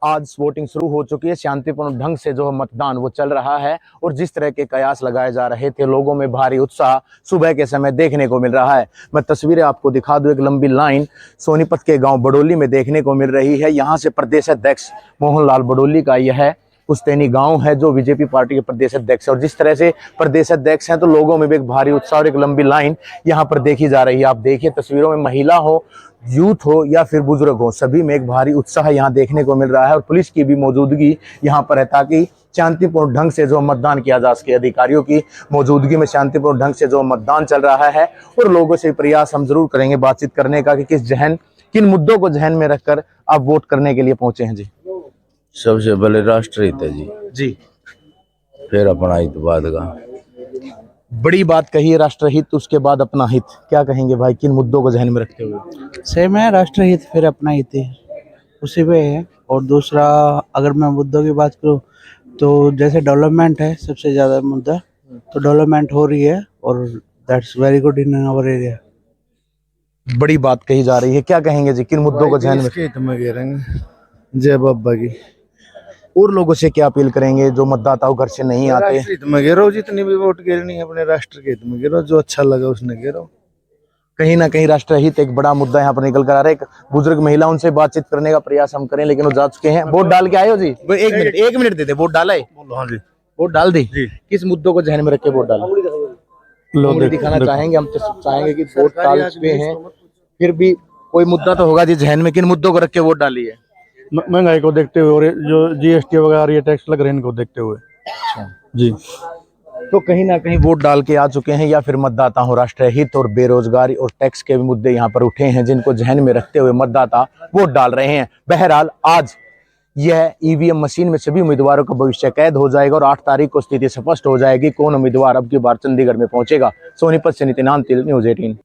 आज वोटिंग शुरू हो चुकी है। शांतिपूर्ण ढंग से जो मतदान वो चल रहा है और जिस तरह के कयास लगाए जा रहे थे, लोगों में भारी उत्साह सुबह के समय देखने को मिल रहा है। मैं तस्वीरें आपको दिखा दूं, एक लंबी लाइन सोनीपत के गांव बडोली में देखने को मिल रही है। यहां से प्रदेश अध्यक्ष मोहनलाल बडोली का यह पुश्तैनी गांव है जो बीजेपी पार्टी के प्रदेश अध्यक्ष है। और जिस तरह से प्रदेश अध्यक्ष हैं तो लोगों में भी एक भारी उत्साह और एक लंबी लाइन यहां पर देखी जा रही है। आप देखिए तस्वीरों में, महिला हो, यूथ हो या फिर बुजुर्ग हो, सभी में एक भारी उत्साह यहां देखने को मिल रहा है। और पुलिस की भी मौजूदगी यहां पर है ताकि शांतिपूर्ण ढंग से जो मतदान किया जा सके। अधिकारियों की मौजूदगी में शांतिपूर्ण ढंग से जो मतदान चल रहा है और लोगों से प्रयास हम जरूर करेंगे बातचीत करने का कि किन मुद्दों को जहन में रखकर आप वोट करने के लिए पहुंचे हैं। जी, सबसे पहले राष्ट्र हित है जी, फिर अपना हित बाद का। बड़ी बात कही है, राष्ट्रहित उसके बाद अपना हित। क्या कहेंगे भाई, किन मुद्दों को ध्यान में रखते हुए? सेम है, राष्ट्रहित फिर अपना हित है, उसी पे है। और दूसरा, अगर मैं मुद्दों की बात करूँ तो जैसे डेवलपमेंट है सबसे ज़्यादा मुद्दा, तो डेवलपमेंट हो रही है और that's very good in our area. बड़ी बात कही जा रही है, क्या कहेंगे जी, किन मुद्दों को ध्यान में? जय बाबा की। और लोगों से क्या अपील करेंगे जो मतदाताओं घर से नहीं आते? हित में गिरो, जितनी भी वोट गिरनी है अपने राष्ट्र के हित में गिरो, जो अच्छा लगा उसने गिरो। कहीं ना कहीं राष्ट्रहित एक बड़ा मुद्दा यहाँ पर निकल कर आ रहा है। एक बुजुर्ग महिला, उनसे बातचीत करने का प्रयास हम करें, लेकिन वो जा चुके हैं। वोट डाल के आए हो जी? एक मिनट दे दे। वोट डाला है? हाँ जी, वोट डाल दी। किस मुद्दों को ध्यान में रख के वोट डाला? लोग दिखाना चाहेंगे, हम तो चाहेंगे कि वोट डाल चुके हैं, फिर भी कोई मुद्दा तो होगा जी जहन में। किन मुद्दों को रख के वोट डाली है? महंगाई को देखते हुए और जो जीएसटी वगैरह ये टैक्स लग रहे हैं इनको देखते हुए। जी, तो कहीं ना कहीं वोट डाल के आ चुके हैं या फिर मतदाता हो। राष्ट्रहित और बेरोजगारी और टैक्स के भी मुद्दे यहाँ पर उठे हैं जिनको जहन में रखते हुए मतदाता वोट डाल रहे हैं। बहरहाल आज यह ईवीएम मशीन में सभी उम्मीदवारों का भविष्य कैद हो जाएगा और 8 तारीख को स्थिति स्पष्ट हो जाएगी कौन उम्मीदवार अब की बार चंडीगढ़ में पहुंचेगा। सोनीपत से नितिन आंतिल, न्यूज़ 18।